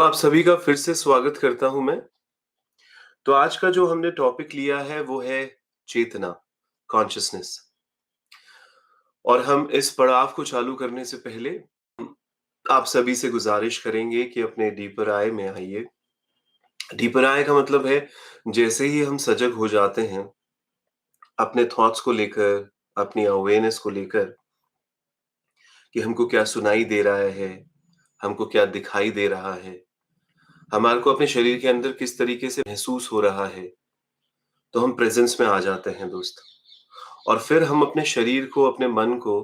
आप सभी का फिर से स्वागत करता हूं मैं। तो आज का जो हमने टॉपिक लिया है वो है चेतना, कॉन्शसनेस। और हम इस पड़ाव को चालू करने से पहले आप सभी से गुजारिश करेंगे कि अपने डीपर आई में आइए। डीपर आई का मतलब है जैसे ही हम सजग हो जाते हैं अपने थॉट्स को लेकर, अपनी अवेयरनेस को लेकर कि हमको क्या सुनाई दे रहा है, हमको क्या दिखाई दे रहा है, हमारे को अपने शरीर के अंदर किस तरीके से महसूस हो रहा है, तो हम प्रेजेंस में आ जाते हैं दोस्त। और फिर हम अपने शरीर को, अपने मन को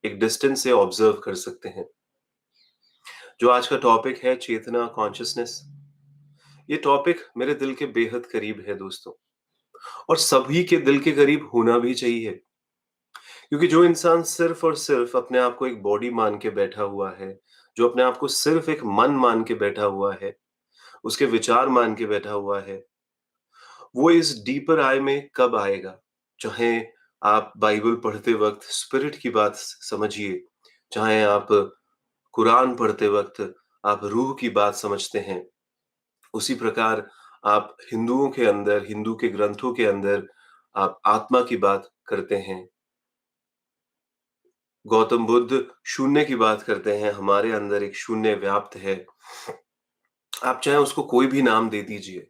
एक डिस्टेंस से ऑब्जर्व कर सकते हैं। जो आज का टॉपिक है चेतना, कॉन्शियसनेस, ये टॉपिक मेरे दिल के बेहद करीब है दोस्तों। और सभी के दिल के करीब होना भी चाहिए, क्योंकि जो इंसान सिर्फ और सिर्फ अपने आप को एक बॉडी मान के बैठा हुआ है, जो अपने आप को सिर्फ एक मन मान के बैठा हुआ है, उसके विचार मान के बैठा हुआ है, वो इस डीपर आई में कब आएगा? चाहे आप बाइबल पढ़ते वक्त स्पिरिट की बात समझिए, चाहे आप कुरान पढ़ते वक्त आप रूह की बात समझते हैं, उसी प्रकार आप हिंदुओं के अंदर, हिंदू के ग्रंथों के अंदर आप आत्मा की बात करते हैं। गौतम बुद्ध शून्य की बात करते हैं, हमारे अंदर एक शून्य व्याप्त है। आप चाहे उसको कोई भी नाम दे दीजिए,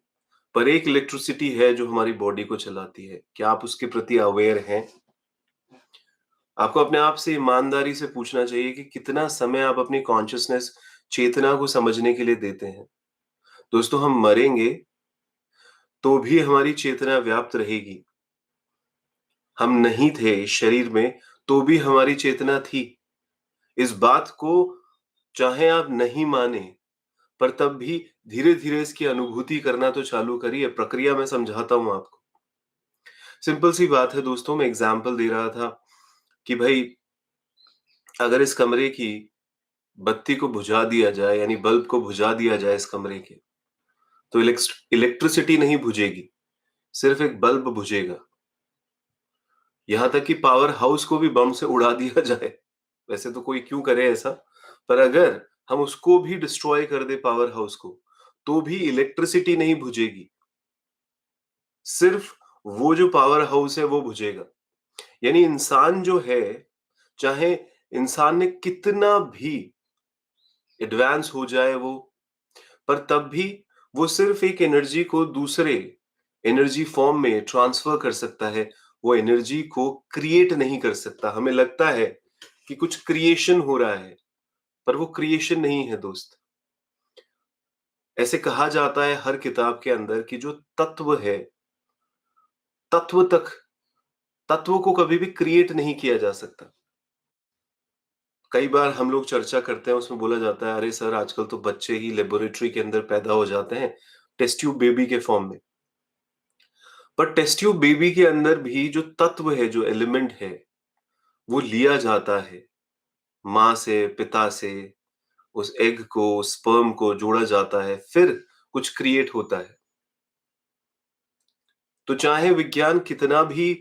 पर एक इलेक्ट्रिसिटी है जो हमारी बॉडी को चलाती है। क्या आप उसके प्रति अवेयर हैं? आपको अपने आप से ईमानदारी से पूछना चाहिए कि कितना समय आप अपनी कॉन्शियसनेस, चेतना को समझने के लिए देते हैं। दोस्तों, हम मरेंगे तो भी हमारी चेतना व्याप्त रहेगी। हम नहीं थे इस शरीर में तो भी हमारी चेतना थी। इस बात को चाहे आप नहीं माने, पर तब भी धीरे धीरे इसकी अनुभूति करना तो चालू करिए। प्रक्रिया मैं समझाता हूं आपको। सिंपल सी बात है दोस्तों, मैं एग्जाम्पल दे रहा था कि भाई, अगर इस कमरे की बत्ती को बुझा दिया जाए, यानी बल्ब को बुझा दिया जाए इस कमरे के, तो इलेक्ट्रिसिटी नहीं बुझेगी, सिर्फ एक बल्ब बुझेगा। यहां तक कि पावर हाउस को भी बम से उड़ा दिया जाए, वैसे तो कोई क्यों करे ऐसा, पर अगर हम उसको भी डिस्ट्रॉय कर दे, पावर हाउस को, तो भी इलेक्ट्रिसिटी नहीं बुझेगी, सिर्फ वो जो पावर हाउस है वो बुझेगा। यानी इंसान जो है, चाहे इंसान ने कितना भी एडवांस हो जाए वो, पर तब भी वो सिर्फ एक एनर्जी को दूसरे एनर्जी फॉर्म में ट्रांसफर कर सकता है। वो एनर्जी को क्रिएट नहीं कर सकता। हमें लगता है कि कुछ क्रिएशन हो रहा है, पर वो क्रिएशन नहीं है दोस्त। ऐसे कहा जाता है हर किताब के अंदर कि जो तत्व है, तत्व तक, तत्व को कभी भी क्रिएट नहीं किया जा सकता। कई बार हम लोग चर्चा करते हैं, उसमें बोला जाता है, अरे सर, आजकल तो बच्चे ही लेबोरेटरी के अंदर पैदा हो जाते हैं, टेस्ट ट्यूब बेबी के फॉर्म में। पर टेस्ट ट्यूब बेबी के अंदर भी जो तत्व है, जो एलिमेंट है, वो लिया जाता है माँ से, पिता से। उस एग को, स्पर्म को जोड़ा जाता है, फिर कुछ क्रिएट होता है। तो चाहे विज्ञान कितना भी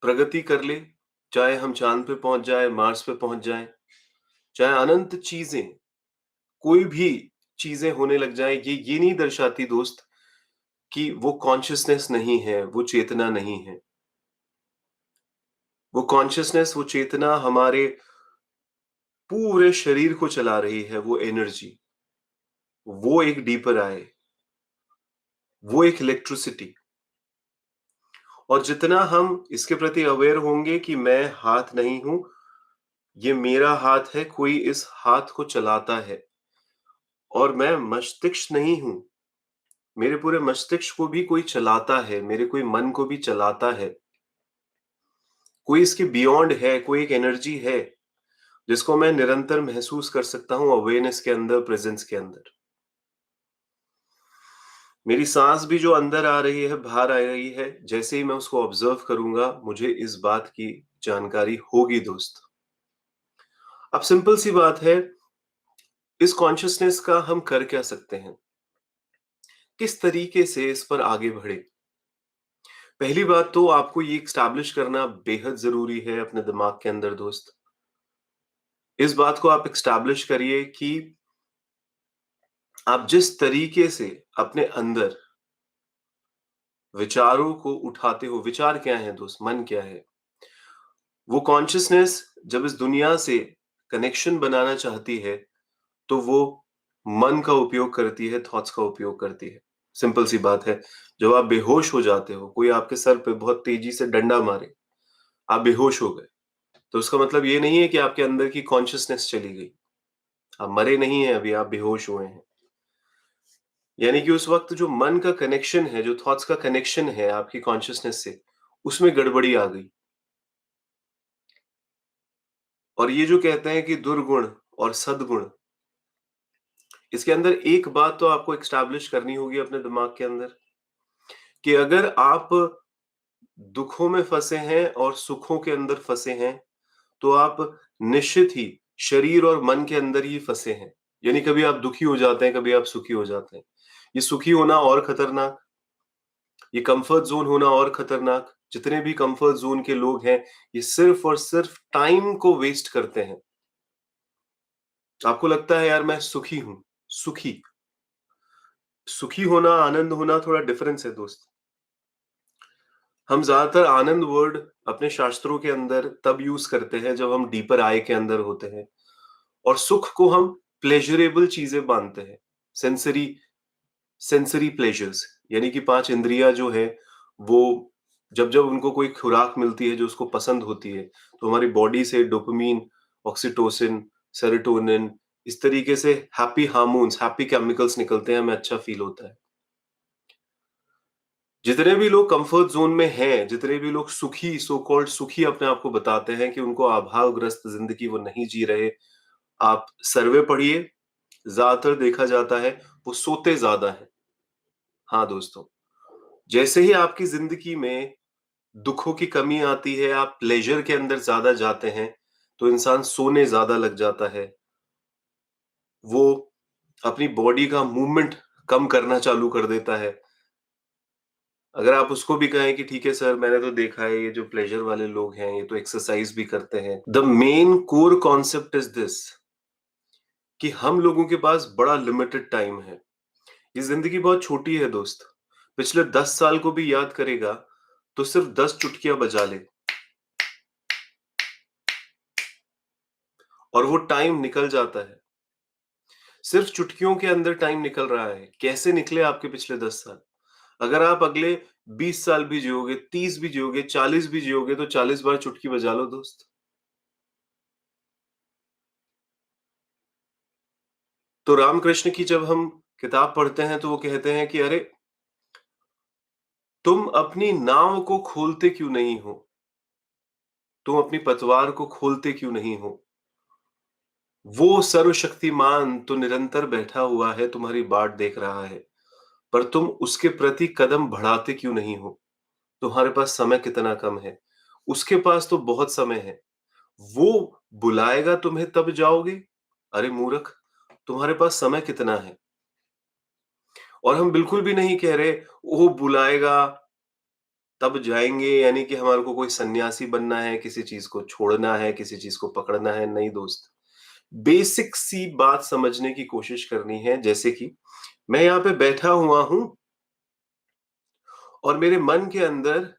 प्रगति कर ले, चाहे हम चांद पे पहुंच जाए, मार्स पे पहुंच जाए, चाहे अनंत चीजें, कोई भी चीजें होने लग जाए, ये नहीं दर्शाती दोस्त कि वो कॉन्शियसनेस नहीं है, वो चेतना नहीं है। वो कॉन्शियसनेस, वो चेतना हमारे पूरे शरीर को चला रही है। वो एनर्जी, वो एक डीपर आए, वो एक इलेक्ट्रिसिटी। और जितना हम इसके प्रति अवेयर होंगे कि मैं हाथ नहीं हूं, ये मेरा हाथ है, कोई इस हाथ को चलाता है, और मैं मस्तिष्क नहीं हूं, मेरे पूरे मस्तिष्क को भी कोई चलाता है, मेरे कोई मन को भी चलाता है। कोई इसके बियॉन्ड है, कोई एक एनर्जी है जिसको मैं निरंतर महसूस कर सकता हूं अवेयरनेस के अंदर, प्रेजेंस के अंदर। मेरी सांस भी जो अंदर आ रही है, बाहर आ रही है, जैसे ही मैं उसको ऑब्जर्व करूंगा, मुझे इस बात की जानकारी होगी दोस्त। अब सिंपल सी बात है, इस कॉन्शियसनेस का हम कर क्या सकते हैं? किस तरीके से इस पर आगे बढ़े? पहली बात तो आपको ये एस्टैब्लिश करना बेहद जरूरी है अपने दिमाग के अंदर दोस्त। इस बात को आप एस्टैब्लिश करिए कि आप जिस तरीके से अपने अंदर विचारों को उठाते हो, विचार क्या है दोस्त, मन क्या है, वो कॉन्शियसनेस जब इस दुनिया से कनेक्शन बनाना चाहती है, तो वो मन का उपयोग करती है, थॉट्स का उपयोग करती है। सिंपल सी बात है, जब आप बेहोश हो जाते हो, कोई आपके सर पे बहुत तेजी से डंडा मारे, आप बेहोश हो गए, तो उसका मतलब ये नहीं है कि आपके अंदर की कॉन्शियसनेस चली गई। आप मरे नहीं हैं अभी, आप बेहोश हुए हैं। यानी कि उस वक़्त जो मन का कनेक्शन है, जो थॉट्स का कनेक्शन है आपकी कॉन्शियसनेस से, उसमें गड़बड़ी आ गई। और ये जो कहते हैं कि दुर्गुण और सद्गुण, इसके अंदर एक बात तो आपको एस्टैब्लिश करनी होगी अपने दिमाग के अंदर, कि अगर आप दुखों में फँसे हैं और सुखों के अंदर फँसे हैं, तो आप निश्चित ही शरीर और मन के अंदर ही फँसे हैं। यानी कभी आप दुखी हो जाते हैं, कभी आप सुखी हो जाते हैं। ये सुखी होना और खतरनाक, ये कंफर्ट ज़ोन होना और खतरनाक। जितने भी कंफर्ट ज़ोन के लोग हैं, ये सिर्फ़ और सिर्फ़ टाइम को वेस्ट करते हैं। आपको लगता है यार मैं सुखी हूँ, सुखी। सुखी होना, आनंद होना थोड़ा डिफरेंस है दोस्त। हम ज़्यादातर आनंद वर्ड अपने शास्त्रों के अंदर तब यूज़ करते हैं जब हम डीपर आई के अंदर होते हैं, और सुख को हम प्लेज़रेबल चीज़ें मानते हैं। सेंसरी सेंसरी प्लेजर्स, यानी कि 5 इंद्रियाँ जो है, वो जब-जब उनको कोई खुराक मिलती है जो उसको पसंद होती है, तो हमारी बॉडी से डोपामाइन, ऑक्सीटोसिन, सेरोटोनिन, इस तरीके से हैप्पी हार्मोन्स, हैप्पी केमिकल्स निकलते हैं, हमें अच्छा फ़ील होता है। जितने भी लोग कंफर्ट ज़ोन में हैं, जितने भी लोग सुखी, सो कॉल्ड सुखी अपने आप को बताते हैं कि उनको अभावग्रस्त ज़िंदगी वो नहीं जी रहे, आप सर्वे पढ़िए, ज़्यादातर देखा जाता है, वो सोते ज़्यादा हैं। हाँ दोस्तों, जैसे ही आपकी ज़िंदगी में दुखों की कमी आती है, आप प्लेज़र के अंदर ज़्यादा जाते हैं, तो इंसान सोने ज़्यादा लग जाता है। वो अपनी बॉडी का मूवमेंट कम करना चालू कर देता है। अगर आप उसको भी कहें कि ठीक है सर, मैंने तो देखा है ये जो प्लेज़र वाले लोग हैं, ये तो एक्सरसाइज़ भी करते हैं। The main core concept is this, कि हम लोगों के पास बड़ा लिमिटेड टाइम है। ये ज़िंदगी बहुत छोटी है दोस्त। पिछले 10 साल को भी याद करेगा, तो सिर्फ 10 चुटकियाँ बजा ले और वो टाइम निकल जाता है। सिर्फ चुटकियों के अंदर टाइम निकल रहा है। कैसे निकले आपके पिछले 10 साल? अगर आप अगले 20 साल भी जियोगे, 30 भी जियोगे, 40 भी जियोगे, तो 40 बार चुटकी बजा लो दोस्त। तो रामकृष्ण की जब हम किताब पढ़ते हैं, तो वो कहते हैं कि अरे, तुम अपनी नाव को खोलते क्यों नहीं हो? तुम अपनी पतवार को खोलते क्यों नहीं हो? वो सर्वशक्तिमान तो निरंतर बैठा हुआ है, तुम्हारी बाट देख रहा है, पर तुम उसके प्रति कदम बढ़ाते क्यों नहीं हो? तुम्हारे पास समय कितना कम है। उसके पास तो बहुत समय है। वो बुलाएगा तुम्हें तब जाओगे? अरे मूर्ख, तुम्हारे पास समय कितना है? और हम बिल्कुल भी नहीं कह रहे वो बुलाएगा तब जाएँगे, यानी कि हमारे को कोई सन्यासी बनना है, किसी चीज़ को छोड़ना है, किसी चीज़ को पकड़ना है, नहीं दोस्त। बेसिक सी बात समझने की कोशिश करनी है, जैसे कि मैं यहाँ पे बैठा हुआ हूँ और मेरे मन के अंदर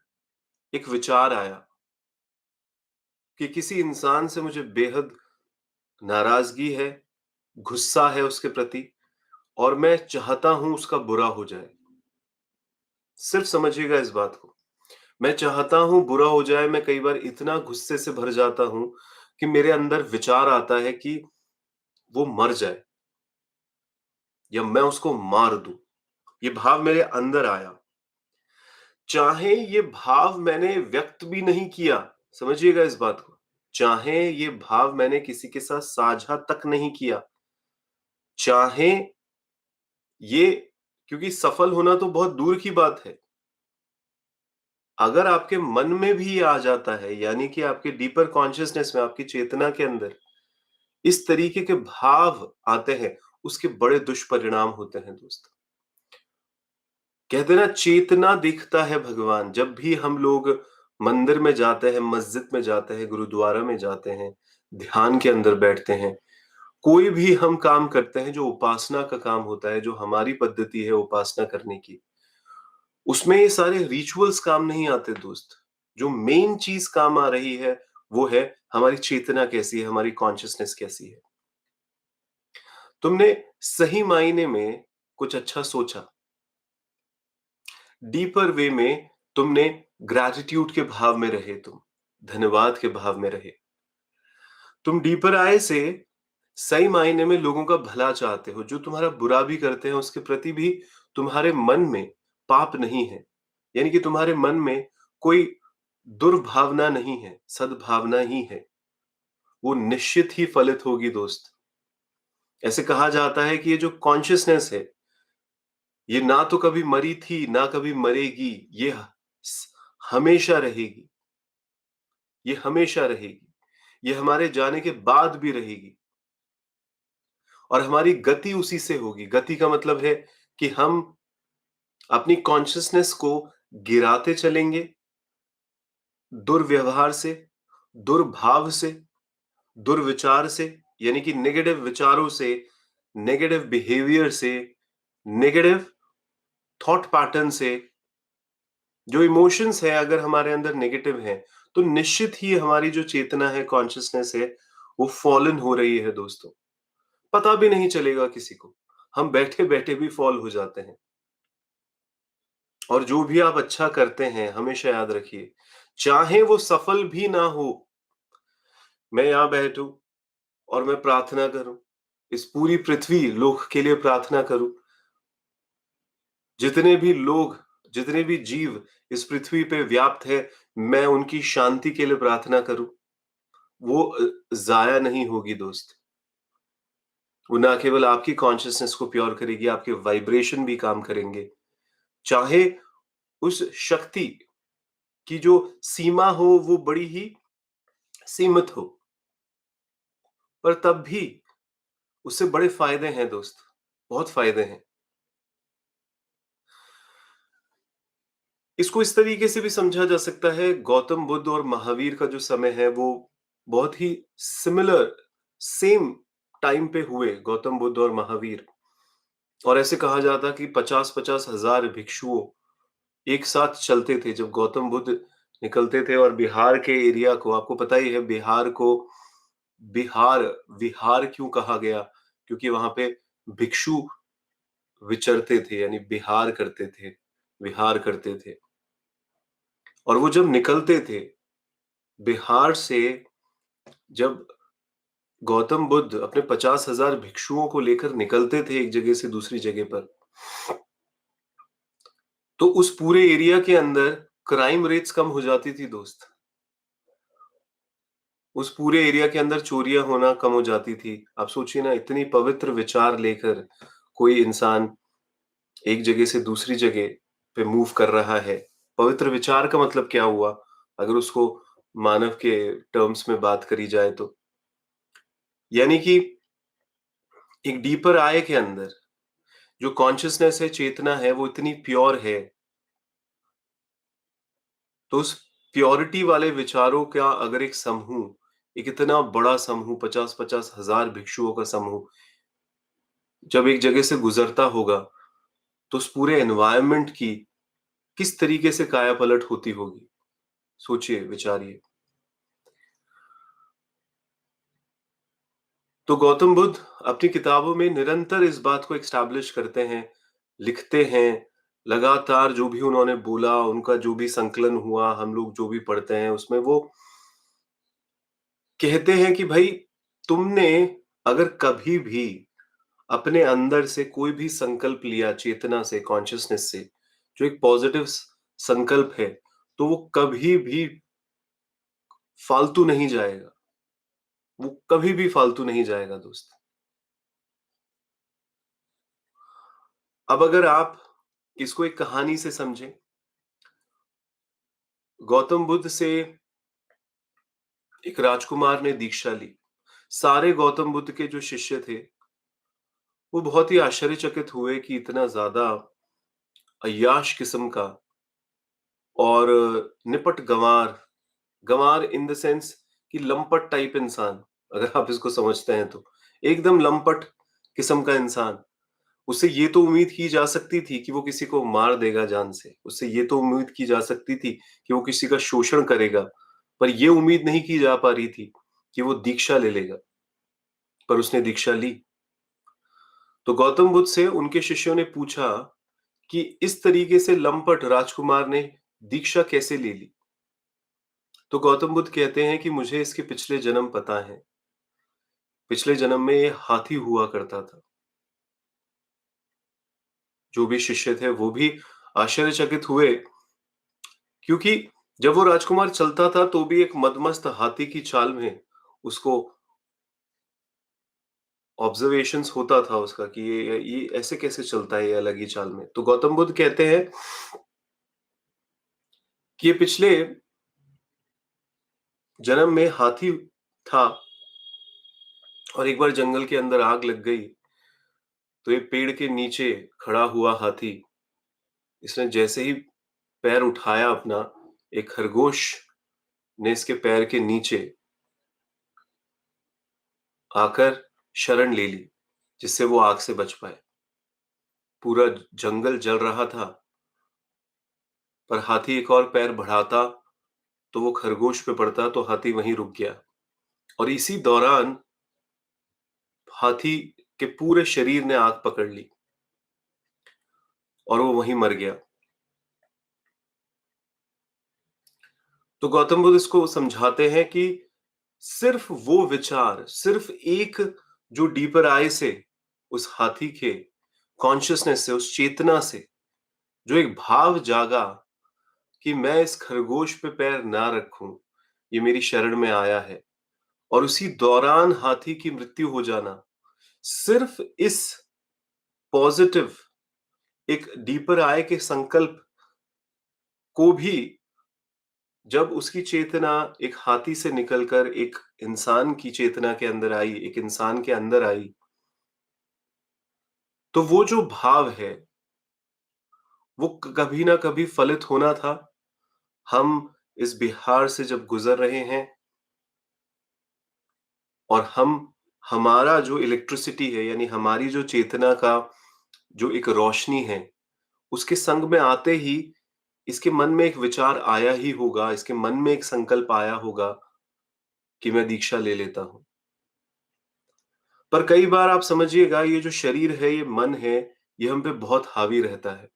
एक विचार आया कि किसी इंसान से मुझे बेहद नाराज़गी है, गुस्सा है उसके प्रति, और मैं चाहता हूँ उसका बुरा हो जाए। सिर्फ़ समझिएगा इस बात को। मैं चाहता हूँ बुरा हो जाए, मैं कई बार इतना गुस्से से भर जाता हूँ कि मेरे अंदर विचार आता है कि वो मर जाए या मैं उसको मार दूँ। ये भाव मेरे अंदर आया। चाहे ये भाव मैंने व्यक्त भी नहीं किया, समझिएगा इस बात को। चाहे ये भाव मैंने किसी के साथ साझा तक नहीं किया, चाहे ये, क्योंकि सफल होना तो बहुत दूर की बात है। अगर आपके मन में भी ये आ जाता है, यानी कि आपके डीपर कॉन्शियसनेस में, आपकी चेतना के अंदर इस तरीके के भाव आते हैं, उसके बड़े दुष्परिणाम होते हैं दोस्त। कहते हैं ना, चेतना दिखता है भगवान। जब भी हम लोग मंदिर में जाते हैं, मस्जिद में जाते हैं, गुरुद्वारा में जाते हैं, ध्यान के अंदर बैठते हैं, कोई भी हम काम करते हैं जो उपासना का काम होता है, जो हमारी पद्धति है उपासना करने की, उसमें ये सारे रिचुअल्स काम नहीं आते दोस्त। जो मेन चीज काम आ रही है, वो है हमारी चेतना कैसी है, हमारी कॉन्शियसनेस कैसी है। तुमने सही मायने में कुछ अच्छा सोचा, डीपर वे में तुमने ग्रैटिट्यूड के भाव में रहे, तुम धन्यवाद के भाव में रहे, तुम डीपर आए से सही मायने में लोगों का भला चाहते हो, जो तुम्हारा बुरा भी करते हैं उसके प्रति भी तुम्हारे मन में पाप नहीं है, यानी कि तुम्हारे मन में कोई दुर्भावना नहीं है, सद्भावना ही है, वो निश्चित ही फलित होगी दोस्त। ऐसे कहा जाता है कि ये जो कॉन्शियसनेस है, ये ना तो कभी मरी थी ना कभी मरेगी, ये हमेशा रहेगी, ये हमेशा रहेगी, ये हमारे जाने के बाद भी रहेगी, और हमारी गति उसी से होगी। गति का मतलब है कि हम अपनी कॉन्शियसनेस को गिराते चलेंगे, दुर्व्यवहार से, दुर्भाव से, दुर्विचार से, यानी कि नेगेटिव विचारों से, नेगेटिव बिहेवियर से, नेगेटिव थॉट पैटर्न से। जो इमोशंस है अगर हमारे अंदर नेगेटिव है, तो निश्चित ही हमारी जो चेतना है, कॉन्शियसनेस है, वो फॉलन हो रही है दोस्तों। पता भी नहीं चलेगा किसी को, हम बैठे बैठे भी फॉल हो जाते हैं। और जो भी आप अच्छा करते हैं, हमेशा याद रखिए, चाहे वो सफल भी ना हो, मैं यहां बैठूं और मैं प्रार्थना करूं, इस पूरी पृथ्वी लोक के लिए प्रार्थना करूं, जितने भी लोग, जितने भी जीव इस पृथ्वी पे व्याप्त है, मैं उनकी शांति के लिए प्रार्थना करूं, वो जाया नहीं होगी दोस्त। वो ना केवल आपकी कॉन्शियसनेस को प्योर करेगी, आपके वाइब्रेशन भी काम करेंगे। चाहे उस शक्ति की जो सीमा हो वो बड़ी ही सीमित हो, पर तब भी उससे बड़े फायदे हैं दोस्त, बहुत फायदे हैं। इसको इस तरीके से भी समझा जा सकता है, गौतम बुद्ध और महावीर का जो समय है वो बहुत ही सिमिलर, सेम टाइम पे हुए, गौतम बुद्ध और महावीर। और ऐसे कहा जाता कि 50-50 हजार भिक्षुओं एक साथ चलते थे जब गौतम बुद्ध निकलते थे। और बिहार के एरिया को आपको पता ही है, बिहार को बिहार विहार क्यों कहा गया, क्योंकि वहां पे भिक्षु विचरते थे, यानी बिहार करते थे, विहार करते थे। और वो जब निकलते थे बिहार से, जब गौतम बुद्ध अपने 50,000 भिक्षुओं को लेकर निकलते थे एक जगह से दूसरी जगह पर, तो उस पूरे एरिया के अंदर क्राइम रेट्स कम हो जाती थी दोस्त। उस पूरे एरिया के अंदर चोरियां होना कम हो जाती थी। आप सोचिए ना, इतनी पवित्र विचार लेकर कोई इंसान एक जगह से दूसरी जगह पे मूव कर रहा है। पवित्र विचार का मतलब क्या हुआ, अगर उसको मानव के टर्म्स में बात करी जाए तो, यानी कि एक डीपर आई के अंदर जो कॉन्शियसनेस है, चेतना है, वो इतनी प्योर है, तो उस प्योरिटी वाले विचारों का अगर एक समूह, एक इतना बड़ा समूह, 50-50 हजार भिक्षुओं का समूह जब एक जगह से गुजरता होगा, तो उस पूरे एनवायरनमेंट की किस तरीके से काया पलट होती होगी। सोचिए, विचारिए। तो गौतम बुद्ध अपनी किताबों में निरंतर इस बात को एस्टैब्लिश करते हैं, लिखते हैं, लगातार जो भी उन्होंने बोला, उनका जो भी संकलन हुआ, हम लोग जो भी पढ़ते हैं उसमें वो कहते हैं कि भाई, तुमने अगर कभी भी अपने अंदर से कोई भी संकल्प लिया, चेतना से, कॉन्शियसनेस से, जो एक पॉजिटिव संकल्प है, तो वो कभी भी फालतू नहीं जाएगा, वो कभी भी फालतू नहीं जाएगा दोस्त। अब अगर आप इसको एक कहानी से समझें, गौतम बुद्ध से एक राजकुमार ने दीक्षा ली। सारे गौतम बुद्ध के जो शिष्य थे, वो बहुत ही आश्चर्यचकित हुए कि इतना ज्यादा अय्याश किस्म का और निपट गंवार, गंवार इन द सेंस कि लंपट टाइप इंसान, अगर आप इसको समझते हैं तो, एकदम लंपट किस्म का इंसान। उससे ये तो उम्मीद की जा सकती थी कि वो किसी को मार देगा जान से। उससे ये तो उम्मीद की जा सकती थी कि वो किसी का शोषण करेगा। पर ये उम्मीद नहीं की जा पा रही थी कि वो दीक्षा ले लेगा। पर उसने दीक्षा ली। तो गौतम बुद्ध से उनके शिष्यों ने पूछा कि इस तरीके से लंपट राजकुमार ने दीक्षा कैसे ले ली? तो गौतम बुद्ध कहते हैं कि मुझे इसके पिछले जन्म पता है। पिछले जन्म में ये हाथी हुआ करता था। जो भी शिष्य थे वो भी आश्चर्यचकित हुए, क्योंकि जब वो राजकुमार चलता था तो भी एक मदमस्त हाथी की चाल में उसको ऑब्जर्वेशंस होता था उसका कि ये ऐसे कैसे चलता है ये अलग ही चाल में। तो गौतम बुद्ध कहते हैं कि ये पिछले जन्म में हाथी था, और एक बार जंगल के अंदर आग लग गई तो एक पेड़ के नीचे खड़ा हुआ हाथी, इसने जैसे ही पैर उठाया अपना, एक खरगोश ने इसके पैर के नीचे आकर शरण ले ली, जिससे वो आग से बच पाए। पूरा जंगल जल रहा था, पर हाथी एक और पैर बढ़ाता तो वो खरगोश पे पड़ता, तो हाथी वहीं रुक गया। और इसी दौरान हाथी के पूरे शरीर ने आग पकड़ ली और वो वहीं मर गया। तो गौतम बुद्ध इसको समझाते हैं कि सिर्फ वो विचार, सिर्फ एक जो डीपर आई से, उस हाथी के कॉन्शियसनेस से, उस चेतना से जो एक भाव जागा कि मैं इस खरगोश पे पैर ना रखूं, ये मेरी शरण में आया है, और उसी दौरान हाथी की मृत्यु हो जाना, सिर्फ इस पॉजिटिव एक डीपर आय के संकल्प को भी, जब उसकी चेतना एक हाथी से निकलकर एक इंसान की चेतना के अंदर आई, एक इंसान के अंदर आई, तो वो जो भाव है वो कभी ना कभी फलित होना था। हम इस बिहार से जब गुजर रहे हैं और हम, हमारा जो इलेक्ट्रिसिटी है, यानी हमारी जो चेतना का जो एक रोशनी है, उसके संग में आते ही इसके मन में एक विचार आया ही होगा, इसके मन में एक संकल्प आया होगा कि मैं दीक्षा ले लेता हूं। पर कई बार आप समझिएगा, ये जो शरीर है, ये मन है, ये हम पे बहुत हावी रहता है।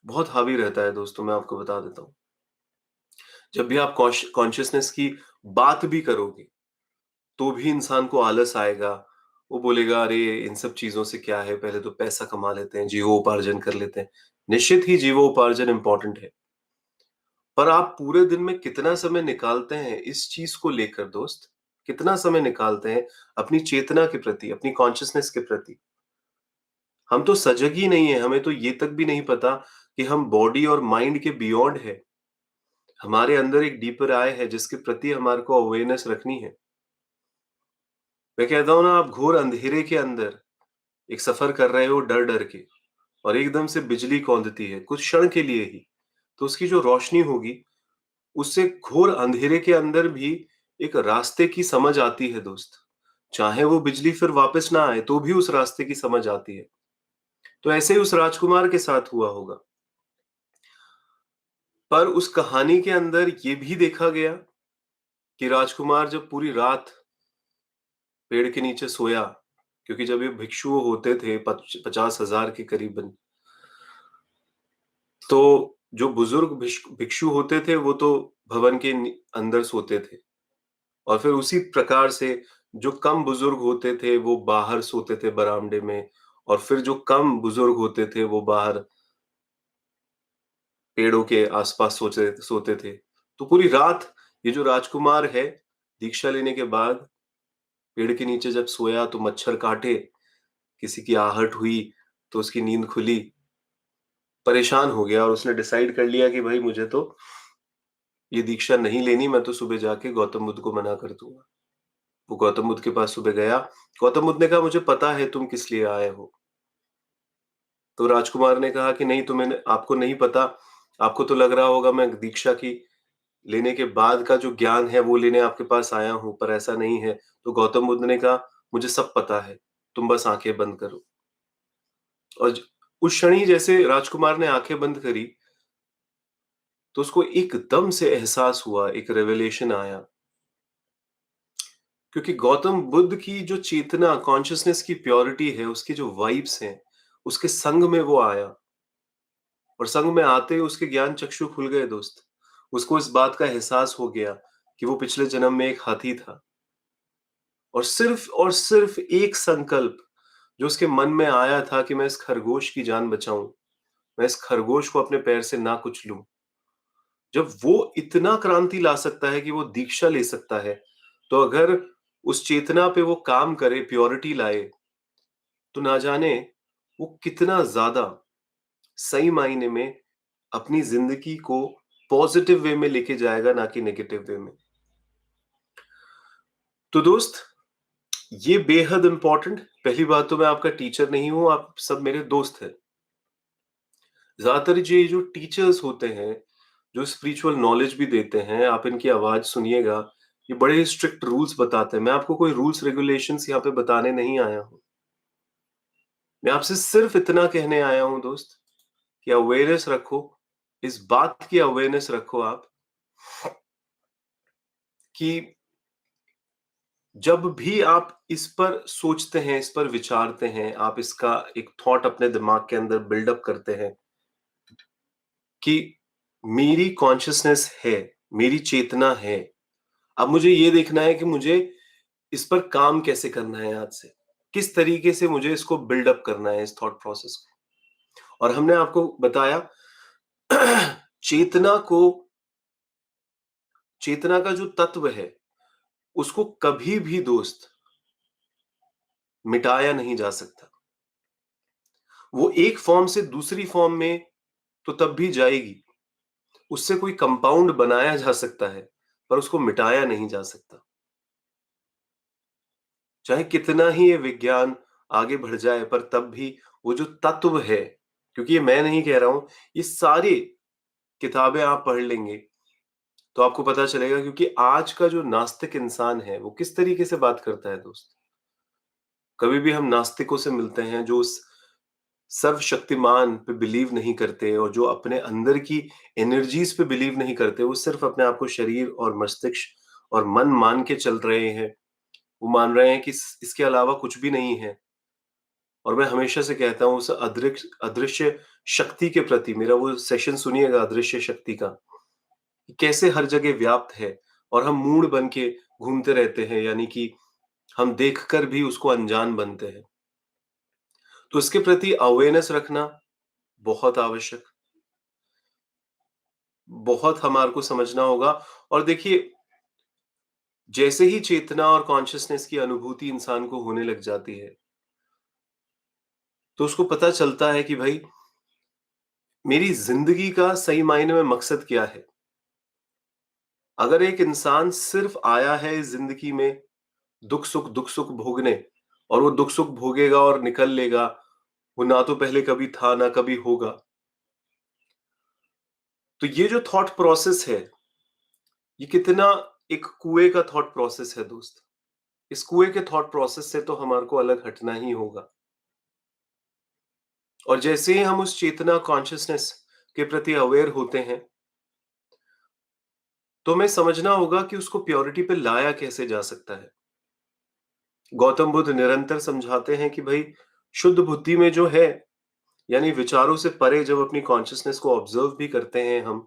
बहुत हावी रहता है दोस्तों, मैं आपको बता देता हूँ। जब भी आप कॉन्शियसनेस की बात भी करोगे, तो भी इंसान को आलस आएगा। वो बोलेगा, अरे इन सब चीज़ों से क्या है, पहले तो पैसा कमा लेते हैं, जीवोपार्जन कर लेते हैं। निश्चित ही जीवोपार्जन इम्पोर्टेंट है, पर आप पूरे दिन में कितना समय निकालते हैं इस चीज़ को लेकर दोस्त? कितना समय निकालते हैं अपनी चेतना के प्रति, अपनी कॉन्शियसनेस के प्रति? हम तो सजग ही नहीं है, हमें तो ये तक भी नहीं पता कि हम बॉडी और माइंड के बियॉन्ड है। हमारे अंदर एक डीपर आई है जिसके प्रति हमारे को अवेयरनेस रखनी है। मैं कहता हूँ ना, आप घोर अंधेरे के अंदर एक सफर कर रहे हो डर-डर के, और एकदम से बिजली कौंधती है, कुछ क्षण के लिए ही, तो उसकी जो रोशनी होगी, उससे घोर अंधेरे के अंदर भी एक रास्ते की समझ आती है दोस्त। चाहे वो बिजली फिर वापस ना आए, तो भी उस रास्ते की समझ आती है। तो ऐसे ही उस राजकुमार के साथ हुआ होगा। पर उस कहानी के अंदर ये भी देखा गया कि राजकुमार जब पूरी रात पेड़ के नीचे सोया, क्योंकि जब ये भिक्षु होते थे 50,000 के करीबन, तो जो बुजुर्ग भिक्षु होते थे वो तो भवन के अंदर सोते थे, और फिर उसी प्रकार से जो कम बुजुर्ग होते थे वो बाहर सोते थे बरामदे में, और फिर जो कम बुजुर्ग होते थे वो बाहर पेड़ों के आसपास सोते सोते थे। तो पूरी रात ये जो राजकुमार है, दीक्षा लेने के बाद पेड़ के नीचे जब सोया तो मच्छर काटे, किसी की आहट हुई तो उसकी नींद खुली, परेशान हो गया, और उसने डिसाइड कर लिया कि भाई मुझे तो ये दीक्षा नहीं लेनी, मैं तो सुबह जाके गौतम बुद्ध को मना कर दूंगा। वो गौतम बुद्ध के पास सुबह गया। गौतम बुद्ध ने कहा, मुझे पता है तुम किस लिए आए हो। तो राजकुमार ने कहा कि नहीं, तुम्हें, आपको नहीं पता, आपको तो लग रहा होगा मैं दीक्षा की लेने के बाद का जो ज्ञान है वो लेने आपके पास आया हूँ, पर ऐसा नहीं है। तो गौतम बुद्ध ने कहा, मुझे सब पता है, तुम बस आंखें बंद करो। और उस क्षण ही जैसे राजकुमार ने आंखें बंद करी, तो उसको एकदम से एहसास हुआ, एक रेवलेशन आया। क्योंकि गौतम बुद्ध की जो चेतना, कॉन्शियसनेस की प्योरिटी है, उसकी जो वाइब्स हैं, उसके संग में वो आया। और संग में आते ही उसके ज्ञान चक्षु खुल गए दोस्त। उसको इस बात का एहसास हो गया कि वो पिछले जन्म में एक हाथी था। और सिर्फ एक संकल्प जो उसके मन में आया था कि मैं इस खरगोश की जान बचाऊं, मैं इस खरगोश को अपने पैर से ना कुचलूं। जब वो इतना क्रांति ला सकता है कि वो दीक्षा ले सकता है, तो अगर उस चेतना पे वो काम करे, प्योरिटी लाए, तो ना जाने वो कितना ज्यादा सही मायने में अपनी जिंदगी को पॉजिटिव वे में लेके जाएगा, ना कि नेगेटिव वे में। तो दोस्त, ये बेहद इंपॉर्टेंट। पहली बात तो मैं आपका टीचर नहीं हूं, आप सब मेरे दोस्त हैं। ज्यादातर ये जो टीचर्स होते हैं, जो स्पिरिचुअल नॉलेज भी देते हैं, आप इनकी आवाज सुनिएगा, ये बड़े स्ट्रिक्ट रूल्स बताते हैं। मैं आपको कोई रूल्स रेगुलेशंस यहाँ पे बताने नहीं आया हूं। मैं आपसे सिर्फ इतना कहने आया हूं दोस्त, कि अवेयरनेस रखो। इस बात की अवेयरनेस रखो आप, कि जब भी आप इस पर सोचते हैं, इस पर विचारते हैं, आप इसका एक थॉट अपने दिमाग के अंदर बिल्डअप करते हैं कि मेरी कॉन्शियसनेस है, मेरी चेतना है। अब मुझे ये देखना है कि मुझे इस पर काम कैसे करना है आज से, किस तरीके से मुझे इसको बिल्डअप करना है, इस थॉट प्रोसेस को। और हमने आपको बताया चेतना को, चेतना का जो तत्व है, उसको कभी भी दोस्त मिटाया नहीं जा सकता। वो एक फॉर्म से दूसरी फॉर्म में तो तब भी जाएगी, उससे कोई कंपाउंड बनाया जा सकता है, पर उसको मिटाया नहीं जा सकता। चाहे कितना ही ये विज्ञान आगे बढ़ जाए, पर तब भी वो जो तत्व है, क्योंकि ये मैं नहीं कह रहा हूं, ये सारी किताबें आप पढ़ लेंगे तो आपको पता चलेगा। क्योंकि आज का जो नास्तिक इंसान है, वो किस तरीके से बात करता है दोस्त। कभी भी हम नास्तिकों से मिलते हैं जो उस सर्वशक्तिमान पे बिलीव नहीं करते, और जो अपने अंदर की एनर्जीज पे बिलीव नहीं करते, वो सिर्फ अपने आप को शरीर और मस्तिष्क और मन मान के चल रहे हैं। वो मान रहे हैं कि इसके अलावा कुछ भी नहीं है। और मैं हमेशा से कहता हूँ, उस अदृश्य शक्ति के प्रति, मेरा वो सेशन सुनिएगा अदृश्य शक्ति का, कि कैसे हर जगह व्याप्त है, और हम मूड बन के घूमते रहते हैं, यानी कि हम देखकर भी उसको अनजान बनते हैं। तो इसके प्रति अवेयरनेस रखना बहुत आवश्यक, बहुत हमारे को समझना होगा। और देखिए, जैसे ही चेतना और कॉन्शियसनेस की अनुभूति इंसान को होने लग जाती है, तो उसको पता चलता है कि भाई, मेरी जिंदगी का सही मायने में मकसद क्या है। अगर एक इंसान सिर्फ आया है इस जिंदगी में दुख सुख भोगने, और वो दुख सुख भोगेगा और निकल लेगा, वो ना तो पहले कभी था ना कभी होगा, तो ये जो थॉट प्रोसेस है, ये कितना एक कुएं का थॉट प्रोसेस है दोस्त। इस कुएं के थॉट प्रोसेस से तो हमारे को अलग हटना ही होगा। और जैसे ही हम उस चेतना कॉन्शियसनेस के प्रति अवेयर होते हैं, तो हमें समझना होगा कि उसको प्योरिटी पे लाया कैसे जा सकता है। गौतम बुद्ध निरंतर समझाते हैं कि भाई, शुद्ध बुद्धि में जो है, यानी विचारों से परे जब अपनी कॉन्शियसनेस को ऑब्जर्व भी करते हैं हम,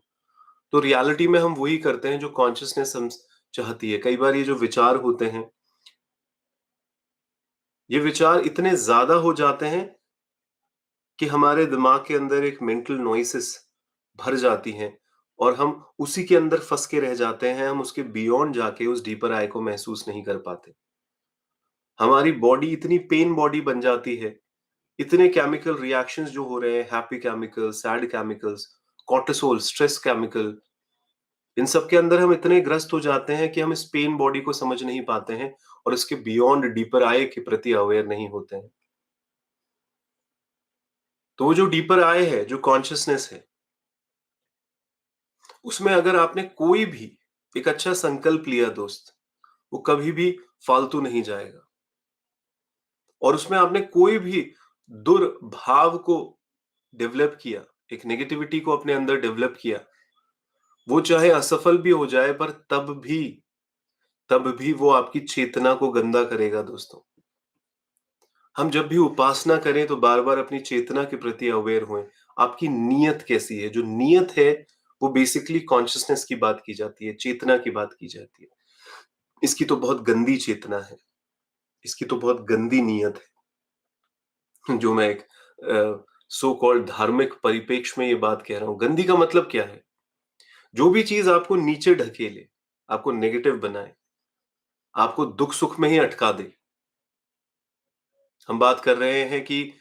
तो रियलिटी में हम वही करते हैं जो कॉन्शियसनेस हम चाहती है। कई बार ये जो विचार होते हैं, ये विचार इतने ज्यादा हो जाते हैं कि हमारे दिमाग के अंदर एक मेंटल नॉइसेस भर जाती हैं, और हम उसी के अंदर फंस के रह जाते हैं। हम उसके बियॉन्ड जाके उस डीपर आई को महसूस नहीं कर पाते। हमारी बॉडी इतनी पेन बॉडी बन जाती है, इतने केमिकल रिएक्शंस जो हो रहे हैं, happy chemicals, sad chemicals, cortisol, stress chemical, इन सब के अंदर हम इतने ग्रस्त हो जाते हैं कि हम इस पेन बॉडी को समझ नहीं पाते हैं, और इसके बियॉन्ड डीपर आई के प्रति अवेयर नहीं होते हैं। तो वो जो डीपर आई है, जो कॉन्शियसनेस है, उसमें अगर आपने कोई भी एक अच्छा संकल्प लिया दोस्त, वो कभी भी फालतू नहीं जाएगा। और उसमें आपने कोई भी दुर्भाव को डेवलप किया, एक नेगेटिविटी को अपने अंदर डेवलप किया, वो चाहे असफल भी हो जाए पर तब भी वो आपकी चेतना को गंदा करेगा दोस्तों। हम जब भी उपासना करें तो बार-बार अपनी चेतना के प्रति अवेयर होएँ। आपकी नीयत कैसी है? जो नीयत है वो बेसिकली कॉन्शसनेस की बात की जाती है, चेतना की बात की जाती है। इसकी तो बहुत गंदी चेतना है, इसकी तो बहुत गंदी नीयत है। जो मैं एक सो कॉल्ड धार्मिक परिप्रेक्ष्य में ये बात कह रहा हूँ। गंदी का मतलब क्या है? जो भी चीज़ आपको नीचे ढकेले, आपको नेगेटिव बनाए, आपको दुख-सुख में ही अटका दे। हम बात कर रहे हैं कि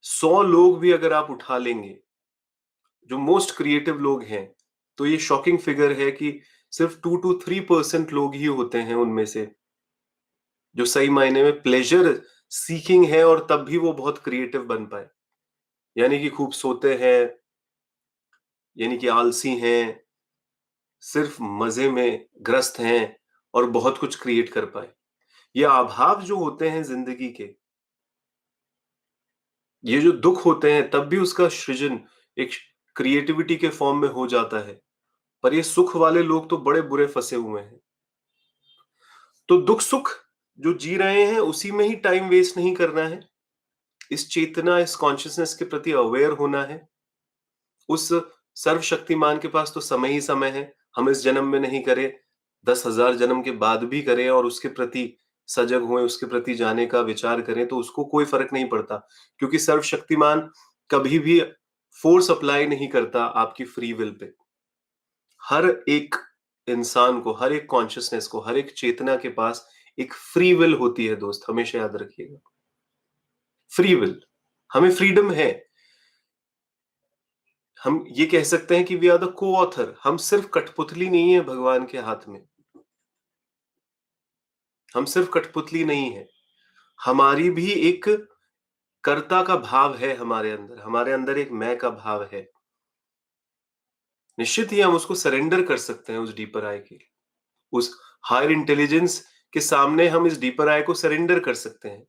100 लोग भी अगर आप उठा लेंगे, जो मोस्ट क्रिएटिव लोग हैं, तो ये शॉकिंग फिगर है कि सिर्फ 2 टू 3% लोग ही होते हैं उनमें से, जो सही मायने में प्लेज़र सीकिंग है और तब भी वो बहुत क्रिएटिव बन पाए। यानी कि खूब सोते हैं, यानी कि आलसी हैं, सिर्फ मज़े में ग्रस्त हैं और बहुत कुछ क्रिएट कर पाए। ये अभाव जो होते हैं ज़िंदगी के, ये जो दुःख होते हैं तब भी उसका सृजन एक क्रिएटिविटी के फॉर्म में हो जाता है। पर ये सुख वाले लोग तो बड़े बुरे फंसे हुए हैं। तो दुख-सुख जो जी रहे हैं उसी में ही टाइम वेस्ट नहीं करना है। इस चेतना, इस कॉन्शसनेस के प्रति अवेयर होना है। उस सर्वशक्तिमान के पास तो समय ही समय है। हम इस जन्म में नहीं करें, 10,000 जन्म के बाद भी करें और उसके प्रति सजग होएँ, उसके प्रति जाने का विचार करें तो उसको कोई फ़र्क नहीं पड़ता। क्योंकि सर्वशक्तिमान कभी भी फ़ोर्स अप्लाई नहीं करता आपकी फ्री विल पे। हर एक इंसान को, हर एक कॉन्शसनेस को, हर एक चेतना के पास एक फ्री विल होती है दोस्त, हमेशा याद रखिएगा। फ्री विल, हमें फ्रीडम है। हम ये कह सकते हैं कि वी आर द को-ऑथर, हम सिर्फ कठपुतली नहीं है भगवान के हाथ में। हम सिर्फ कठपुतली नहीं है। हमारी भी एक कर्ता का भाव है हमारे अंदर एक मैं का भाव है। निश्चित ही हम उसको सरेंडर कर सकते हैं उस डीपर आई के लिए। उस हायर इंटेलिजेंस के सामने हम इस डीपर आई को सरेंडर कर सकते हैं।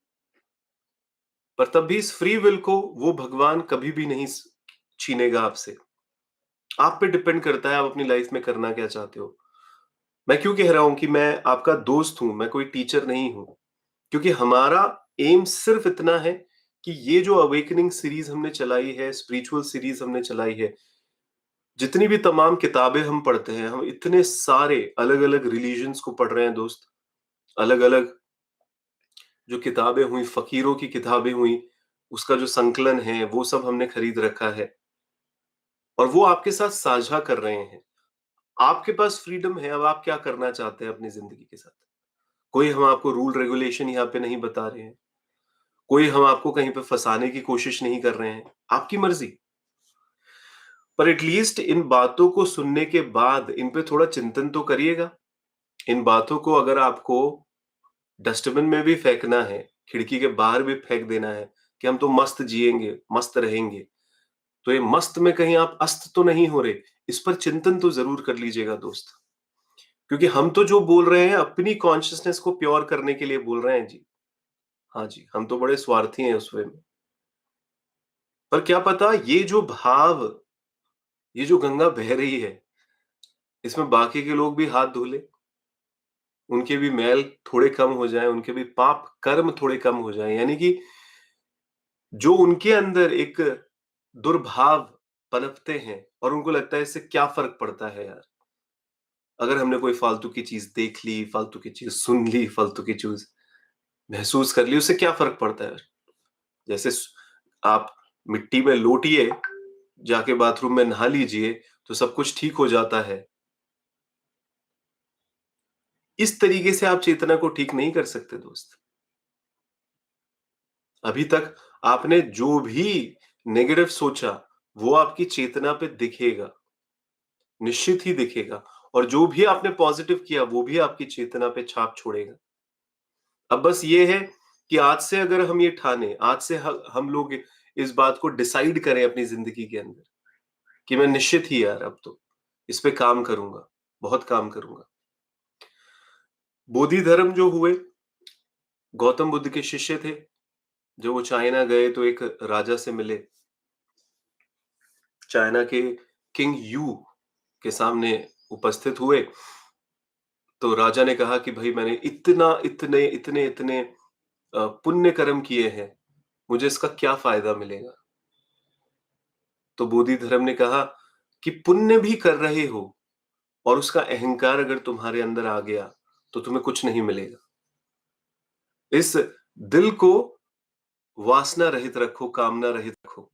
पर तब भी इस फ्री विल को वो भगवान कभी भी नहीं छीनेगा आपसे। आप पे डिपेंड करता है आप अपनी लाइफ में करना क्या चाहते हो। मैं क्यों कह रहा हूं कि मैं आपका दोस्त हूं, मैं कोई टीचर नहीं हूं। क्योंकि हमारा एम सिर्फ इतना है कि ये जो अवेकनिंग सीरीज हमने चलाई है, स्पिरिचुअल सीरीज हमने चलाई है, जितनी भी तमाम किताबें हम पढ़ते हैं, हम इतने सारे अलग-अलग रिलीजन्स को पढ़ रहे हैं दोस्त। अलग-अलग जो किताबें हुई, फकीरों की किताबें हुई, उसका जो संकलन है, वो सब हमने खरीद रखा है और वो आपके साथ साझा कर रहे हैं। आपके पास फ्रीडम है, अब आप क्या करना चाहते हैं अपनी ज़िंदगी के साथ। कोई हम आपको रूल रेगुलेशन यहाँ पे नहीं बता रहे हैं, कोई हम आपको कहीं पे फँसाने की कोशिश नहीं कर रहे हैं, आपकी मर्ज़ी। पर एटलीस्ट इन बातों को सुनने के बाद इन पे थोड़ा चिंतन तो करिएगा। इन बातों को अगर आपको डस्टबिन में भी फेंकना है, खिड़की के बाहर भी फेंक देना है कि हम तो मस्त जिएँगे, मस्त रहेंगे, तो ये मस्त में कहीं आप अस्त तो नहीं हो रहे, इस पर चिंतन तो ज़रूर कर लीजिएगा दोस्त। क्योंकि हम तो जो बोल रहे हैं अपनी कॉन्शसनेस को प्योर करने के लिए बोल रहे हैं जी। हाँ जी, हम तो बड़े स्वार्थी हैं उस वे में। पर क्या पता ये जो गंगा बह रही है, इसमें बाकी के लोग भी हाथ धो लें, उनके भी मैल थोड़े कम हो जाएँ, उनके भी पाप कर्म थोड़े कम हो जाएँ। यानी कि जो उनके अंदर एक दुर्भाव पनपते हैं और उनको लगता है इससे क्या फ़र्क पड़ता है यार? अगर हमने कोई फालतू की चीज़ देख ली, फालतू की चीज़ सुन ली, फालतू की चीज़ महसूस कर ली, उससे क्या फ़र्क पड़ता है? जैसे आप मिट्टी में लोटिए, जाके बाथरूम में नहा लीजिए, तो सब कुछ ठीक हो जाता है। इस तरीके से आप चेतना को ठीक नहीं कर सकते दोस्त। अभी तक आपने जो भी नेगेटिव सोचा, वो आपकी चेतना पे दिखेगा, निश्चित ही दिखेगा और जो भी आपने पॉजिटिव किया, वो भी आपकी चेतना पे छाप छोड़ेगा। अब बस ये है कि आज से अगर हम ये ठाने, आज से ह हम लोग इस बात को डिसाइड करें अपनी ज़िंदगी के अंदर कि मैं निश्चित ही यार अब तो इस पे काम करूँगा, बहुत काम करूँगा। बोधि धर्म जो हुए, गौतम बुद्ध के शिष्य थे, जब वो चाइना गए तो एक राजा से मिले, चाइना के किंग यू के सामने उपस्थित हुए, तो राजा ने कहा कि भाई मैंने इतने पुण्य कर्म किए हैं, मुझे इसका क्या फायदा मिलेगा? तो बोधि धर्म ने कहा कि पुण्य भी कर रहे हो और उसका अहंकार अगर तुम्हारे अंदर आ गया तो तुम्हें कुछ नहीं मिलेगा। इस दिल को वासना रहित रखो, कामना रहित रखो,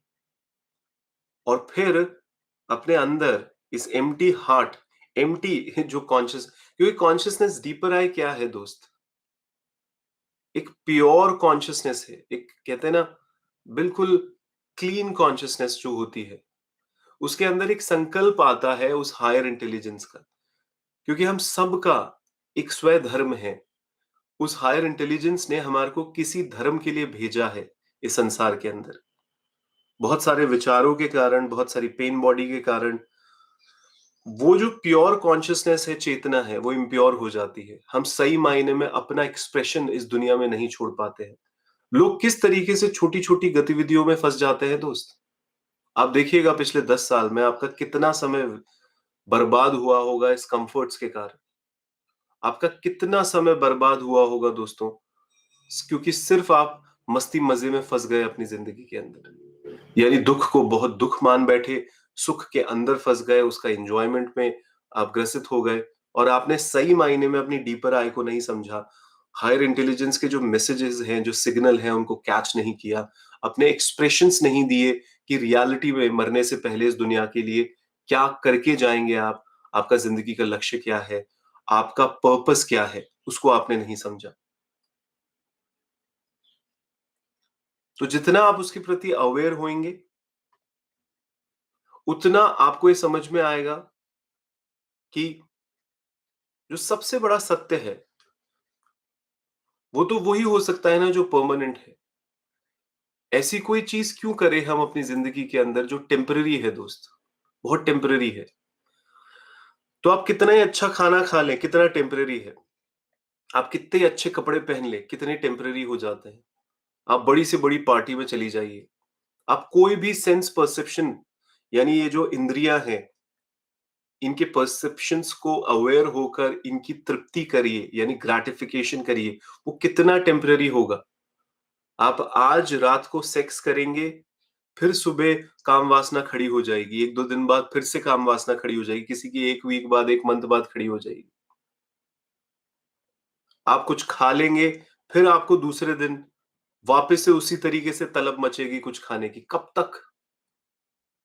और फिर अपने अंदर इस एम्प्टी हार्ट, एम्प्टी जो कॉन्शियस, क्योंकि कॉन्शियसनेस डीपर आई क्या है दोस्त? एक प्योर कॉन्शियसनेस है, एक कहते हैं ना बिल्कुल क्लीन कॉन्शियसनेस जो होती है, उसके अंदर एक संकल्प आता है उस हायर इंटेलिजेंस का, क्योंकि हम सबका एक स्वय धर्म है। उस हायर इंटेलिजेंस ने हमारे को किसी धर्म के लिए भेजा है इस संसार के अंदर। बहुत सारे विचारों के कारण, बहुत सारी पेन बॉडी के कारण वो जो प्योर कॉन्शियसनेस है, चेतना है, वो इम्प्योर हो जाती है। हम सही मायने में अपना एक्सप्रेशन इस दुनिया में नहीं छोड़ पाते हैं। लोग किस तरीके से छोटी-छोटी गतिविधियों में फँस जाते हैं दोस्त। आप देखिएगा पिछले 10 साल में आपका कितना समय बर्बाद हुआ होगा इस कम्फर्ट्स के कारण। आपका कितना समय बर्बाद हुआ होगा दोस्तों, क्योंकि सिर्फ आप मस्ती मज़े में फँस गए अपनी ज़िंदगी के अंदर। यानी दुःख को बहुत दुःख मान बैठे, सुख के अंदर फँस गए, उसका एन्जॉयमेंट में आप ग्रसित हो गए और आपने सही मायने में अपनी डीपर आई को नहीं समझा। हायर इंटेलिजेंस के जो मैसेजेस हैं, जो सिग्नल हैं, उनको कैच नहीं किया। अपने एक्सप्रेशंस नहीं दिए कि रियलिटी में मरने से पहले इस दुनिया के लिए क्या करके जाएँगे आप? आपका ज़िंदगी का लक्ष्य क्या है? आपका पर्पस क्या है? उसको आपने नहीं समझा। तो जितना आप उसके प्रति अवेयर होंगे, उतना आपको ये समझ में आएगा कि जो सबसे बड़ा सत्य है, वो तो वही हो सकता है ना जो परमानेंट है। ऐसी कोई चीज़ क्यों करें हम अपनी ज़िंदगी के अंदर जो टेम्परेरी है दोस्त, बहुत टेम्परेरी है। तो आप कितना ही अच्छा खाना खा लें, कितना टेम्परेरी है। आप कितने ही अच्छे कपड़े पहन लें, कितने टेम्परेरी हो जाते हैं। आप बड़ी से बड़ी पार्टी में चली जाइए। आप कोई भी सेंस परसेप्शन, यानी ये जो इंद्रियाँ हैं, इनके परसेप्शंस को अवेयर होकर इनकी तृप्ति करिए, यानी ग्रैटिफिकेशन करिए। वो कितना टेम्परेरी होगा। आप आज रात को सेक्स करेंगे, फिर सुबह काम वासना खड़ी हो जाएगी, 1-2 दिन बाद फिर से काम वासना खड़ी हो जाएगी, किसी की 1 वीक बाद, 1 मंथ बाद खड़ी हो जाएगी। आप कुछ खा लेंगे, फिर आपको दूसरे दिन वापस से उसी तरीके से तलब मचेगी कुछ खाने की। कब तक?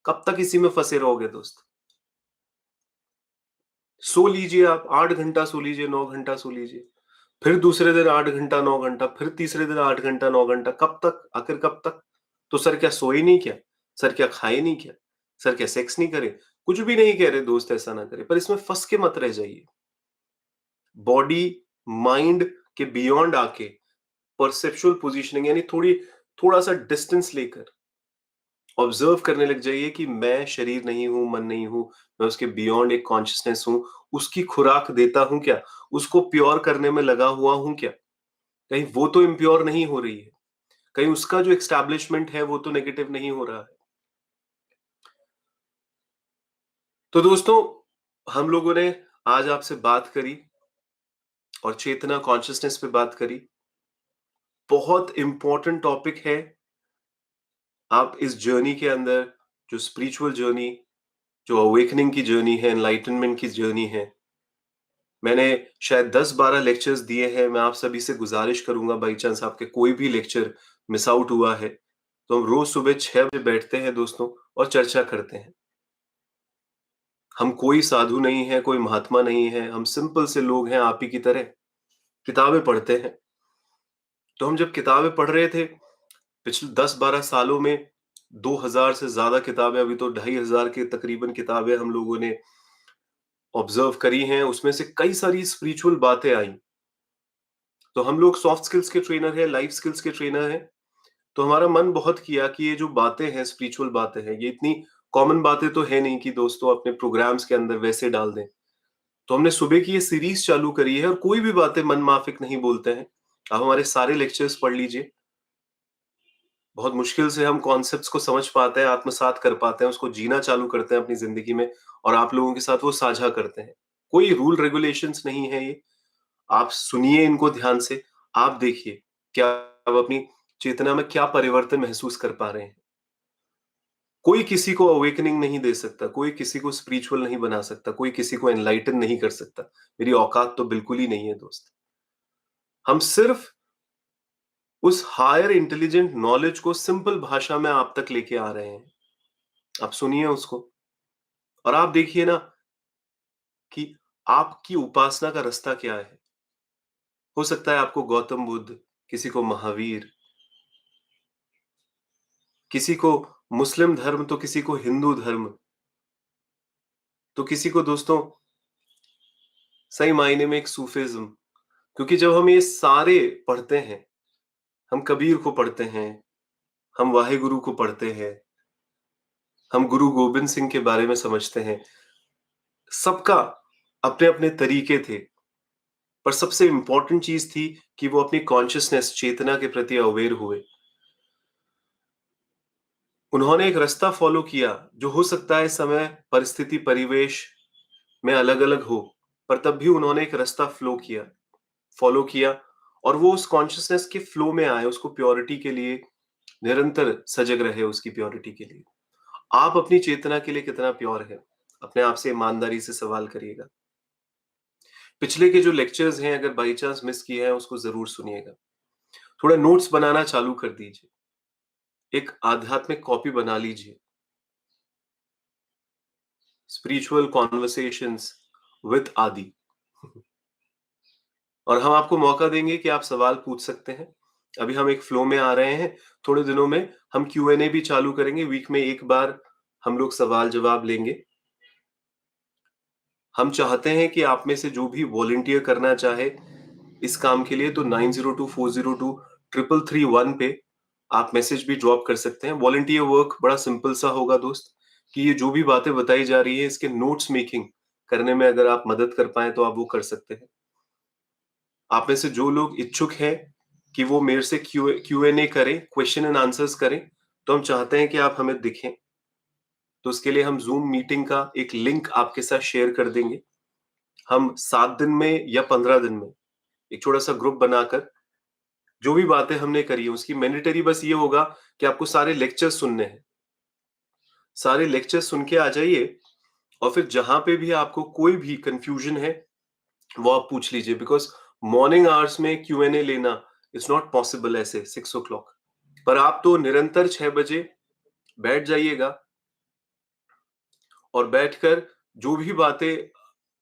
कब तक इसी में फँसे रहोगे दोस्त? सो लीजिए आप, 8 घंटा सो लीजिए, 9 घंटा सो लीजिए। फिर दूसरे दिन 8 घंटा, 9 घंटा, फिर तीसरे दिन 8 घंटा, 9 घंटा, कब तक? आखिर कब तक? तो सर क्या सोए नहीं क्या? सर क्या खाए नहीं क्या? सर क्या सेक्स नहीं करे? कुछ भी नहीं कह रहे दोस्त, ऐसा ना करें, पर इसमें फँस के मत रह जाइए। बॉडी, माइंड के बियॉन्ड आके परसेप्चुअल पोजिशनिंग, यानी थोड़ा-सा डिस्टेंस लेकर ऑब्जर्व करने लग जाइए कि मैं शरीर नहीं हूँ, मन नहीं हूँ, मैं उसके बियॉन्ड एक कॉन्शसनेस हूँ। उसकी खुराक देता हूँ क्या? उसको प्योर करने में लगा हुआ हूँ क्या? कहीं वो तो इम्प्योर नहीं हो रही है, कहीं उसका जो एस्टैब्लिशमेंट है वो तो नेगेटिव नहीं हो रहा है। तो दोस्तों, हम लोगों ने आज आपसे बात करी और चेतना कॉन्शसनेस पे बात करी। बहुत इंपॉर्टेंट टॉपिक है। आप इस जर्नी के अंदर, जो स्पिरिचुअल जर्नी, जो अवेकनिंग की जर्नी है, एनलाइटनमेंट की जर्नी है, मैंने शायद 10-12 लेक्चर्स दिए हैं। मैं आप सभी से गुजारिश करूंगा, बाई चांस आपके कोई भी लेक्चर मिस आउट हुआ है, तो हम रोज सुबह 6 बजे बैठते हैं दोस्तों और चर्चा करते हैं। हम कोई साधु नहीं है, कोई महात्मा नहीं है, हम सिंपल से लोग हैं आप ही की तरह, किताबें पढ़ते हैं। तो हम जब किताबें पढ़ रहे थे पिछले 10-12 सालों में, 2000 से ज्यादा किताबें, अभी तो 2500 के तकरीबन किताबें हम लोगों ने ऑब्जर्व करी हैं, उसमें से कई सारी स्पिरिचुअल बातें आई। तो हम लोग सॉफ्ट स्किल्स के ट्रेनर हैं, लाइफ स्किल्स के ट्रेनर हैं। तो हमारा मन बहुत किया कि ये जो बातें हैं, स्पिरिचुअल बातें हैं, ये इतनी कॉमन बातें तो है नहीं कि दोस्तों अपने प्रोग्राम्स के अंदर वैसे डाल दें। तो हमने सुबह की ये सीरीज चालू करी है और कोई भी बातें मन माफिक नहीं बोलते हैं। आप हमारे सारे लेक्चर्स पढ़ लीजिए। बहुत मुश्किल से हम कॉन्सेप्ट्स को समझ पाते हैं, आत्मसात कर पाते हैं, उसको जीना चालू करते हैं अपनी ज़िंदगी में और आप लोगों के साथ वो साझा करते हैं। कोई रूल रेगुलेशंस नहीं है ये। आप सुनिए इनको ध्यान से, आप देखिए, क्या आप अपनी चेतना में क्या परिवर्तन महसूस कर पा रहे हैं। कोई किसी को अवेकनिंग नहीं दे सकता, कोई किसी को स्पिरिचुअल नहीं बना सकता, कोई किसी को एनलाइटन नहीं कर सकता। मेरी औकात तो बिल्कुल ही नहीं है दोस्त। हम सिर्फ उस हायर इंटेलिजेंट नॉलेज को सिंपल भाषा में आप तक लेके आ रहे हैं। आप सुनिए उसको और आप देखिए ना कि आपकी उपासना का रास्ता क्या है। हो सकता है आपको गौतम बुद्ध, किसी को महावीर, किसी को मुस्लिम धर्म तो किसी को हिंदू धर्म, तो किसी को दोस्तों सही मायने में एक सूफिज्म। क्योंकि जब हम ये सारे पढ़ते हैं, हम कबीर को पढ़ते हैं, हम वाहेगुरु को पढ़ते हैं, हम गुरु गोबिंद सिंह के बारे में समझते हैं। सबका अपने-अपने तरीके थे, पर सबसे इम्पोर्टेंट चीज़ थी कि वो अपनी कॉन्शसनेस, चेतना के प्रति अवेयर हुए। उन्होंने एक रास्ता फ़ॉलो किया, जो हो सकता है समय, परिस्थिति, परिवेश में अलग-अलग हो, पर तब भी उन्होंने एक रास्ता फ़ॉलो किया और वो उस कॉन्शसनेस के फ्लो में आए, उसको प्योरिटी के लिए निरंतर सजग रहे उसकी प्योरिटी के लिए। आप अपनी चेतना के लिए कितना प्योर है? अपने आप से ईमानदारी से सवाल करिएगा। पिछले के जो लेक्चर्स हैं अगर बाय चांस मिस किए हैं उसको ज़रूर सुनिएगा। थोड़ा नोट्स बनाना चालू कर दीजिए। एक आध्यात्मिक कॉपी बना लीजिए। स्पिरिचुअल कन्वर्सेशंस विद आदि। और हम आपको मौका देंगे कि आप सवाल पूछ सकते हैं। अभी हम एक फ्लो में आ रहे हैं। थोड़े दिनों में हम क्यू&ए भी चालू करेंगे। वीक में 1 बार हम लोग सवाल-जवाब लेंगे। हम चाहते हैं कि आप में से जो भी वॉलंटियर करना चाहे इस काम के लिए तो 9024023331 पे आप मैसेज भी ड्रॉप कर सकते हैं। वॉलंटियर वर्क बड़ा सिंपल सा होगा दोस्त, कि ये जो भी बातें बताई जा रही है इसके नोट्स मेकिंग करने में अगर आप मदद कर पाएँ तो आप वो कर सकते हैं। आप में से जो लोग इच्छुक हैं कि वो मेरे से क्यू&ए करें, क्वेश्चन एंड आंसर्स करें, तो हम चाहते हैं कि आप हमें दिखें। तो उसके लिए हम ज़ूम मीटिंग का एक लिंक आपके साथ शेयर कर देंगे। हम 7 दिन में या 15 दिन में एक छोटा-सा ग्रुप बनाकर जो भी बातें हमने करी है उसकी मैंडेटरी बस ये होगा कि आपको सारे लेक्चर्स सुनने हैं। सारे लेक्चर्स सुन के आ जाइए और फिर जहाँ पे भी आपको कोई भी कन्फ्यूजन है, वो आप पूछ लीजिए बिकॉज़ मॉर्निंग आवर्स में क्यू&ए लेना इज़ नॉट पॉसिबल ऐसे 6 ओ क्लॉक। पर आप तो निरंतर 6 बजे बैठ जाइएगा और बैठकर जो भी बातें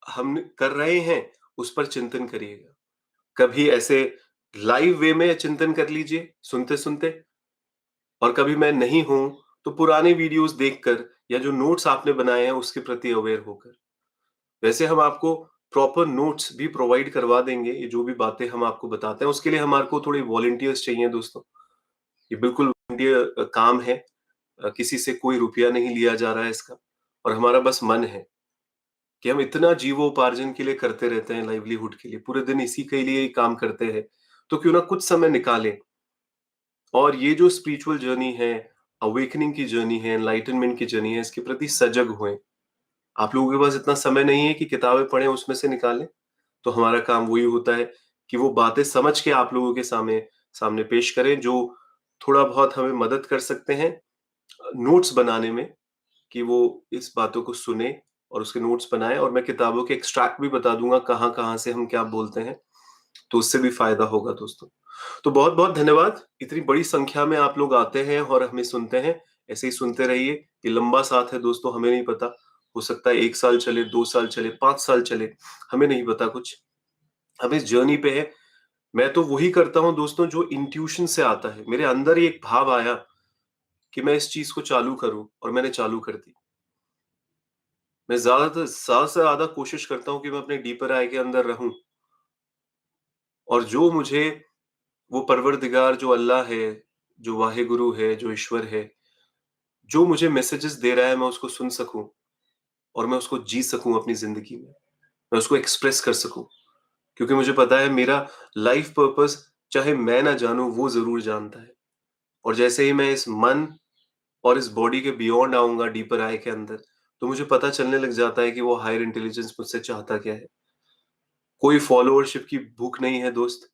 हम कर रहे हैं, उस पर चिंतन करिएगा। कभी ऐसे लाइव वे में चिंतन कर लीजिए, सुनते-सुनते और कभी मैं नहीं हूँ, तो पुराने वीडियोज़ देखकर या जो नोट्स आपने बनाए हैं, उसके प्रति अवेयर होकर। वैसे हम आपको प्रॉपर नोट्स भी प्रोवाइड करवा देंगे, ये जो भी बातें हम आपको बताते हैं, उसके लिए हमारे को थोड़े वॉलंटियर्स चाहिए दोस्तों। ये बिल्कुल वॉलंटियर काम है। किसी से कोई रुपया नहीं लिया जा रहा है इसका और हमारा बस मन है कि हम इतना जीवोपार्जन के लिए करते रहते हैं, लाइवलीहुड के लिए, पूरे दिन इसी के लिए ही काम करते हैं, तो क्यों ना कुछ समय निकालें और ये जो स्पिरिचुअल जर्नी है, अवेकनिंग की जर्नी है, एनलाइटनमेंट की जर्नी है, इसके प्रति सजग होएँ। आप लोगों के पास इतना समय नहीं है कि किताबें पढ़ें, उसमें से निकालें, तो हमारा काम वही होता है कि वो बातें समझ के आप लोगों के सामने सामने पेश करें, जो थोड़ा बहुत हमें मदद कर सकते हैं नोट्स बनाने में, कि वो इस बातों को सुने और उसके नोट्स बनाएँ और मैं किताबों के एक्सट्रैक्ट भी बता दूँगा कहाँ-कहाँ से हम क्या बोलते हैं, तो उससे भी फ़ायदा होगा दोस्तों। तो बहुत-बहुत धन्यवाद। इतनी बड़ी संख्या में आप लोग आते हैं और हमें सुनते हैं। ऐसे ही सुनते रहिए। ये लंबा साथ है दोस्तों, हमें नहीं पता। हो सकता है 1 साल चले, 2 साल चले, 5 साल चले, हमें नहीं पता कुछ। हम इस जर्नी पे हैं। मैं तो वही करता हूँ दोस्तों जो इंट्यूशन से आता है। मेरे अंदर ही एक भाव आया कि मैं इस चीज़ को चालू करूँ और मैंने चालू कर दी। मैं ज़्यादा से ज़्यादा कोशिश करता हूँ कि मैं अपने डीपर आई के अंदर रहूँ और जो मुझे वो परवरदिगार जो अल्लाह है, जो वाहेगुरु है, जो ईश्वर है, जो मुझे मैसेजेस दे रहा है मैं उसको सुन सकूँ और मैं उसको जी सकूँ अपनी ज़िंदगी में। मैं उसको एक्सप्रेस कर सकूँ। क्योंकि मुझे पता है मेरा लाइफ पर्पस चाहे मैं ना जानूँ वो ज़रूर जानता है और जैसे ही मैं इस मन और इस बॉडी के बियॉन्ड आऊँगा डीपर आई के अंदर, तो मुझे पता चलने लग जाता है कि वो हायर इंटेलिजेंस मुझसे चाहता क्या है। कोई फॉलोवरशिप की भूख नहीं है दोस्त,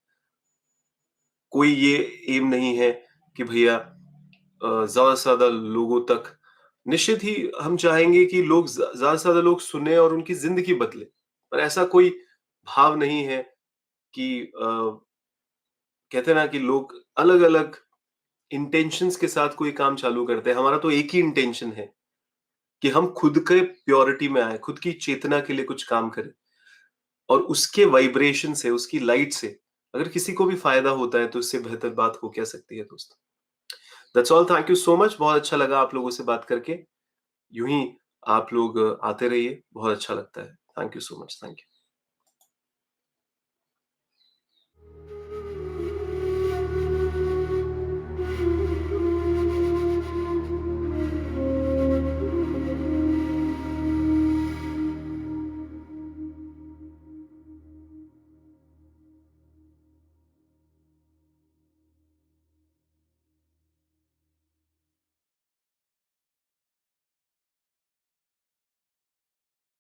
कोई ये एम नहीं है कि भैया ज़्यादा से ज़्यादा लोगों तक निश्चित ही हम चाहेंगे कि लोग ज़्यादा से ज़्यादा लोग सुने और उनकी ज़िंदगी बदले। पर ऐसा कोई भाव नहीं है कि कहते हैं ना कि लोग अलग-अलग इंटेंशंस के साथ कोई काम चालू करते हैं। हमारा तो एक ही इंटेंशन है कि हम खुद के प्योरिटी में आएँ, खुद की चेतना के लिए कुछ काम करें और उसके वाइब्रेशन से, उसकी लाइट से अगर किसी को भी फ़ायदा होता है, तो इससे बेहतर बात हो क्या सकती है दोस्त? That's all, thank you so much. बहुत अच्छा लगा आप लोगों से बात करके। यूँ ही आप लोग आते रहिए, बहुत अच्छा लगता है। Thank you so much. Thank you.